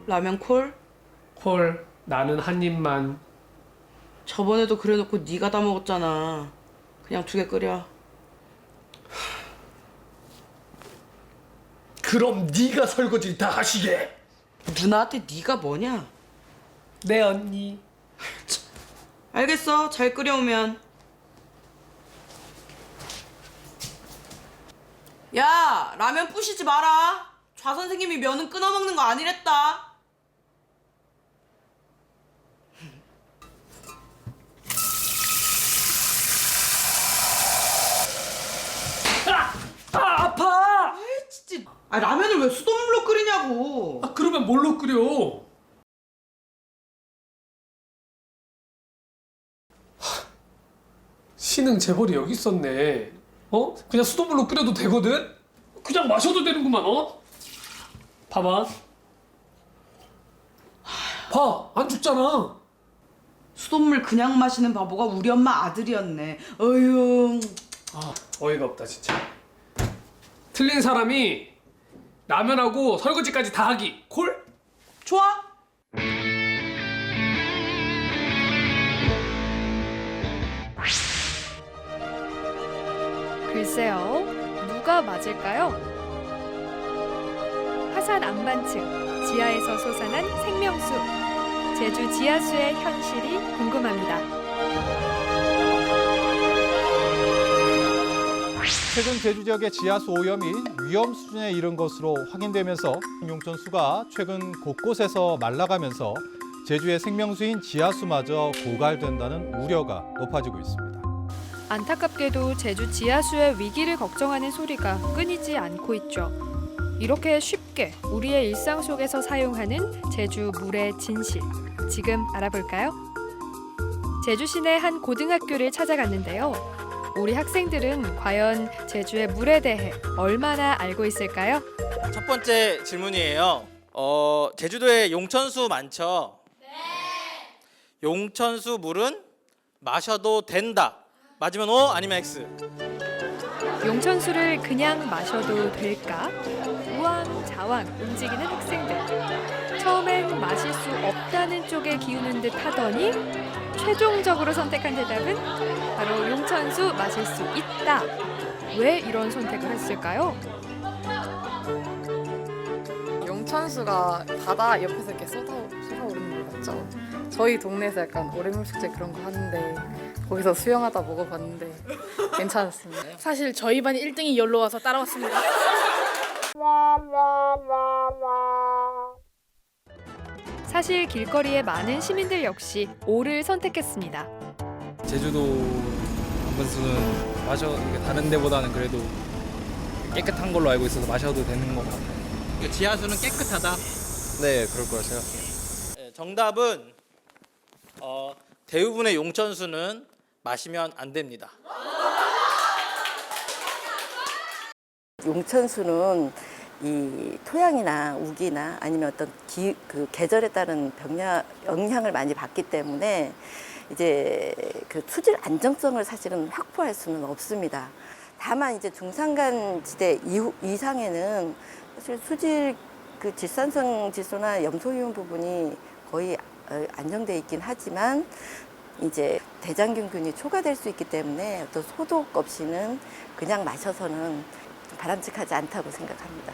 라면 콜? 콜, 나는 한 입만. 저번에도 그래놓고 네가 다 먹었잖아. 그냥 2개 끓여. 그럼 네가 설거지 다 하시게. 누나한테 네가 뭐냐? 네 언니. 알겠어. 잘 끓여오면. 야, 라면 부시지 마라. 좌 선생님이 면은 끊어먹는 거 아니랬다. 아파. 진짜. 아, 라면을 왜 수돗물로 끓이냐고. 그러면 뭘로 끓여? 신흥 재벌이 여기 있었네. 그냥 수돗물로 끓여도 되거든? 그냥 마셔도 되는구만, 봐봐. 안 죽잖아. 수돗물 그냥 마시는 바보가 우리 엄마 아들이었네. 어휴. 어이가 없다, 진짜. 틀린 사람이 라면하고 설거지까지 다 하기. 콜? 좋아. 글쎄요, 누가 맞을까요? 화산 안반층, 지하에서 솟아난 생명수. 제주 지하수의 현실이 궁금합니다. 최근 제주 지역의 지하수 오염이 위험 수준에 이른 것으로 확인되면서 용천수가 최근 곳곳에서 말라가면서 제주의 생명수인 지하수마저 고갈된다는 우려가 높아지고 있습니다. 안타깝게도 제주 지하수의 위기를 걱정하는 소리가 끊이지 않고 있죠. 이렇게 쉽게 우리의 일상 속에서 사용하는 제주 물의 진실, 지금 알아볼까요? 제주 시내 한 고등학교를 찾아갔는데요. 우리 학생들은 과연 제주의 물에 대해 얼마나 알고 있을까요? 첫 번째 질문이에요. 제주도에 용천수 많죠? 네. 용천수 물은 마셔도 된다. 맞으면 O 아니면 X? 용천수를 그냥 마셔도 될까? 우왕좌왕 움직이는 학생들. 처음엔 마실 수 없다는 쪽에 기우는 듯 하더니 최종적으로 선택한 대답은 바로 용천수 마실 수 있다. 왜 이런 선택을 했을까요? 용천수가 바다 옆에서 이렇게 쏟아오르는 거 같죠? 저희 동네에서 약간 오래물 축제 그런 거 하는데 거기서 수영하다 먹어봤는데 괜찮았습니다. 사실 저희 반이 1등이 열로 와서 따라왔습니다. 사실 길거리에 많은 시민들 역시 O를 선택했습니다. 제주도 안반수는 다른 데보다는 그래도 깨끗한 걸로 알고 있어서 마셔도 되는 것 같아요. 지하수는 깨끗하다. 네, 그럴 거라 생각해요. 정답은 대부분의 용천수는 마시면 안 됩니다. 용천수는 이 토양이나 우기나 아니면 어떤 그 계절에 따른 영향을 많이 받기 때문에 이제 그 수질 안정성을 사실은 확보할 수는 없습니다. 다만 이제 중산간 지대 이상에는 사실 수질 그 질산성 지수나 염소이온 부분이 거의 안정돼 있긴 하지만 이제 대장균균이 초과될 수 있기 때문에 어떤 소독 없이는 그냥 마셔서는 바람직하지 않다고 생각합니다.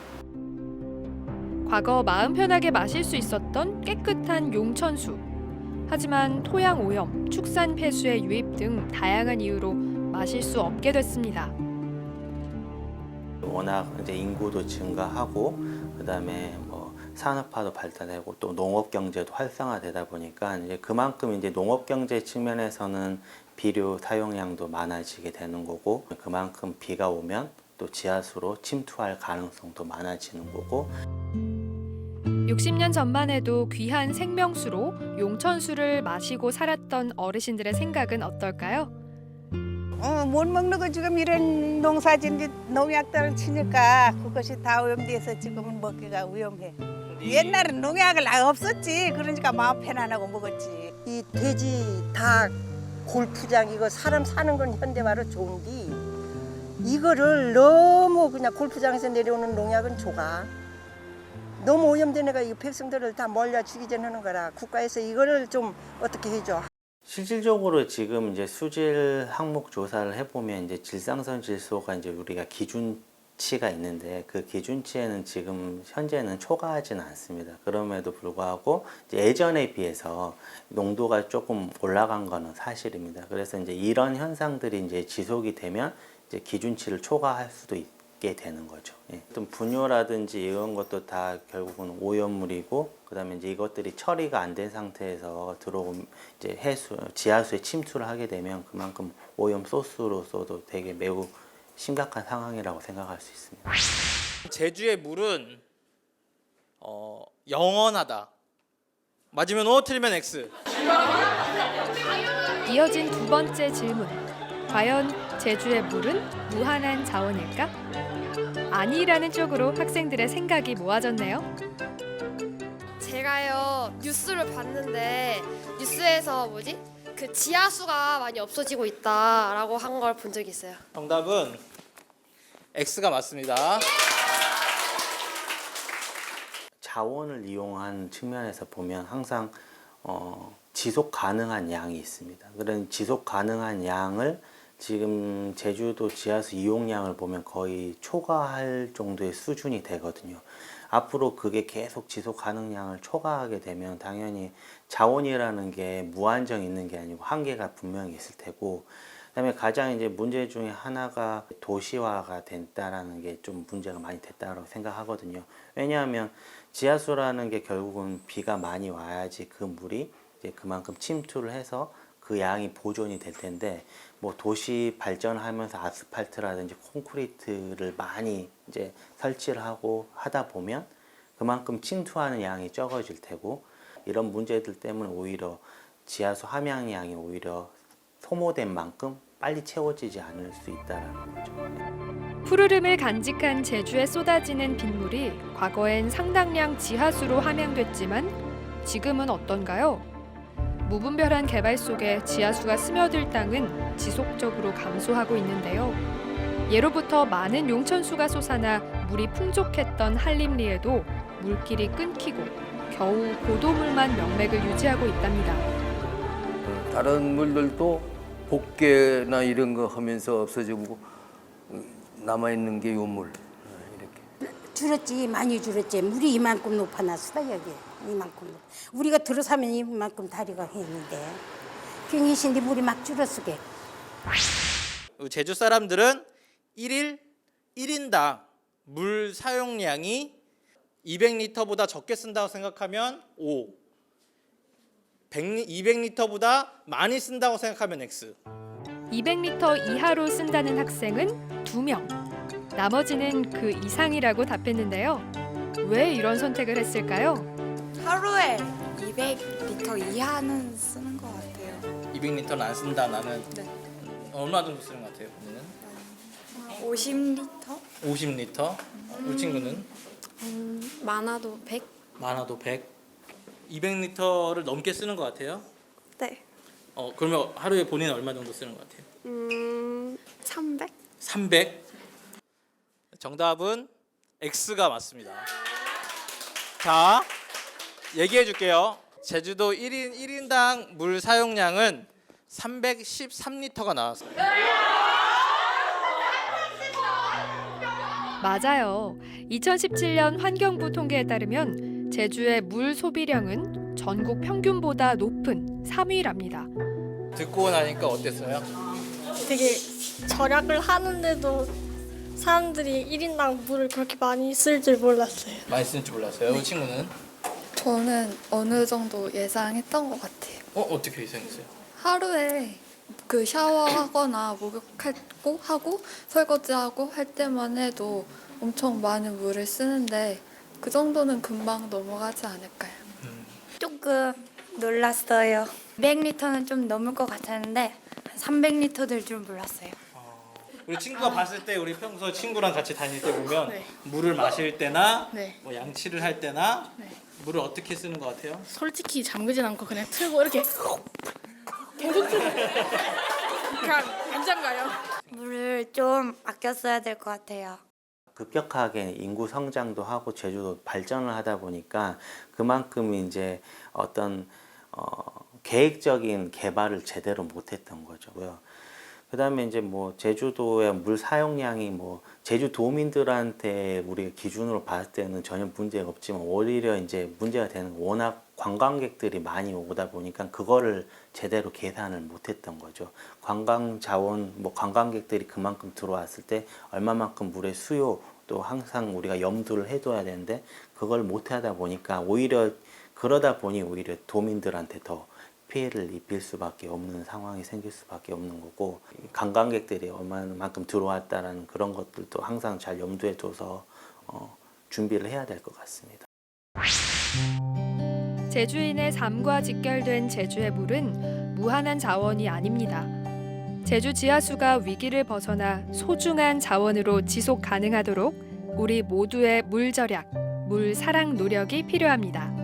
과거 마음 편하게 마실 수 있었던 깨끗한 용천수. 하지만 토양 오염, 축산 폐수의 유입 등 다양한 이유로 마실 수 없게 됐습니다. 워낙 이제 인구도 증가하고 그다음에 산업화도 발달하고 또 농업 경제도 활성화되다 보니까 이제 그만큼 이제 농업 경제 측면에서는 비료 사용량도 많아지게 되는 거고 그만큼 비가 오면 또 지하수로 침투할 가능성도 많아지는 거고 60년 전만 해도 귀한 생명수로 용천수를 마시고 살았던 어르신들의 생각은 어떨까요? 못 먹는 거 지금 이런 농사진 농약들을 치니까 그것이 다 오염돼서 지금은 먹기가 위험해. 옛날엔 농약을 없었지. 그러니까 마음 편안하고 먹었지. 이 돼지, 닭, 골프장 이거 사람 사는 건 현대화로 좋은데 이거를 너무 그냥 골프장에서 내려오는 농약은 좋아. 너무 오염된 애가 이 백성들을 다 몰려 죽이지 하는 거라 국가에서 이거를 좀 어떻게 해줘. 실질적으로 지금 이제 수질 항목 조사를 해보면 이제 질상선 질소가 이제 우리가 기준치가 있는데 그 기준치에는 지금 현재는 초과하지는 않습니다. 그럼에도 불구하고 이제 예전에 비해서 농도가 조금 올라간 거는 사실입니다. 그래서 이제 이런 현상들이 이제 지속이 되면 이제 기준치를 초과할 수도 있게 되는 거죠. 예. 어떤 분뇨라든지 이런 것도 다 결국은 오염물이고, 그다음에 이제 이것들이 처리가 안 된 상태에서 들어오면 이제 지하수에 침투를 하게 되면 그만큼 오염 소스로서도 되게 매우 심각한 상황이라고 생각할 수 있습니다. 제주의 물은 영원하다. 맞으면 O, 틀리면 X. 이어진 두 번째 질문. 과연 제주의 물은 무한한 자원일까? 아니라는 쪽으로 학생들의 생각이 모아졌네요. 제가요 뉴스를 봤는데 뉴스에서 그 지하수가 많이 없어지고 있다라고 한 걸 본 적이 있어요. 정답은 X가 맞습니다. 자원을 이용한 측면에서 보면 항상 지속 가능한 양이 있습니다. 그런 지속 가능한 양을 지금 제주도 지하수 이용량을 보면 거의 초과할 정도의 수준이 되거든요. 앞으로 그게 계속 지속 가능량을 초과하게 되면 당연히 자원이라는 게 무한정 있는 게 아니고 한계가 분명히 있을 테고, 그다음에 가장 이제 문제 중에 하나가 도시화가 됐다라는 게 좀 문제가 많이 됐다고 생각하거든요. 왜냐하면 지하수라는 게 결국은 비가 많이 와야지 그 물이 이제 그만큼 침투를 해서 그 양이 보존이 될 텐데, 뭐 도시 발전하면서 아스팔트라든지 콘크리트를 많이 이제 설치를 하고 하다 보면 그만큼 침투하는 양이 적어질 테고, 이런 문제들 때문에 오히려 지하수 함양량이 오히려 소모된 만큼 빨리 채워지지 않을 수 있다라는 거죠. 푸르름을 간직한 제주에 쏟아지는 빗물이 과거엔 상당량 지하수로 함양됐지만 지금은 어떤가요? 무분별한 개발 속에 지하수가 스며들 땅은 지속적으로 감소하고 있는데요. 예로부터 많은 용천수가 솟아나 물이 풍족했던 한림리에도 물길이 끊기고 겨우 고도물만 명맥을 유지하고 있답니다. 다른 물들도 복개나 이런 거 하면서 없어지고 남아있는 게 요 물. 이렇게. 줄었지, 많이 줄었지. 물이 이만큼 높아놨어 여기. 이만큼. 우리가 들어서면 이만큼 다리가 했는데 경이신데 물이 막 줄었으게. 제주 사람들은 1인당 물 사용량이 200리터보다 적게 쓴다고 생각하면 O, 200리터보다 많이 쓴다고 생각하면 X. 200리터 이하로 쓴다는 학생은 2명. 나머지는 그 이상이라고 답했는데요. 왜 이런 선택을 했을까요? 하루에 200리터 이하는 쓰는 것 같아요. 200리터는 안 쓴다 나는. 네. 얼마 정도 쓰는 것 같아요? 오늘은? 50리터? 50리터. 우리 친구는? 많아도 100? 많아도 100. 200리터를 넘게 쓰는 것 같아요? 네. 그러면 하루에 본인은 얼마 정도 쓰는 것 같아요? 300? 300. 정답은 X가 맞습니다. 자, 얘기해 줄게요. 제주도 1인당 물 사용량은 313리터가 나왔어요. 맞아요. 2017년 환경부 통계에 따르면 제주의 물 소비량은 전국 평균보다 높은 3위랍니다. 듣고 나니까 어땠어요? 되게 절약을 하는데도 사람들이 1인당 물을 그렇게 많이 쓸 줄 몰랐어요. 많이 쓸 줄 몰랐어요. 이 친구는? 저는 어느 정도 예상했던 것 같아요. 어떻게 예상했어요? 하루에 그 샤워하거나 목욕하고 설거지하고 할 때만 해도 엄청 많은 물을 쓰는데 그 정도는 금방 넘어가지 않을까요? 조금 놀랐어요. 100리터는 좀 넘을 것 같았는데 300리터 될 줄 몰랐어요. 우리 친구가 봤을 때 우리 평소 친구랑 같이 다닐 때 보면 네. 물을 마실 때나 네. 뭐 양치를 할 때나 네. 물을 어떻게 쓰는 것 같아요? 솔직히 잠그진 않고 그냥 틀고 이렇게 계속 틀고 그냥 안 잠가요. 물을 좀 아껴 써야 될 것 같아요. 급격하게 인구 성장도 하고 제주도 발전을 하다 보니까 그만큼 이제 어떤 계획적인 개발을 제대로 못했던 거죠. 그다음에 이제 뭐 제주도의 물 사용량이 뭐 제주도민들한테 우리가 기준으로 봤을 때는 전혀 문제가 없지만 오히려 이제 문제가 되는 건 워낙 관광객들이 많이 오다 보니까 그거를 제대로 계산을 못했던 거죠. 관광 자원, 뭐 관광객들이 그만큼 들어왔을 때 얼마만큼 물의 수요도 항상 우리가 염두를 해둬야 되는데 그걸 못하다 보니까 오히려 그러다 보니 오히려 도민들한테 더 피해를 입힐 수밖에 없는 상황이 생길 수밖에 없는 거고 관광객들이 얼마만큼 들어왔다라는 그런 것들도 항상 잘 염두에 둬서 준비를 해야 될 것 같습니다. 제주인의 삶과 직결된 제주의 물은 무한한 자원이 아닙니다. 제주 지하수가 위기를 벗어나 소중한 자원으로 지속 가능하도록 우리 모두의 물 절약, 물 사랑 노력이 필요합니다.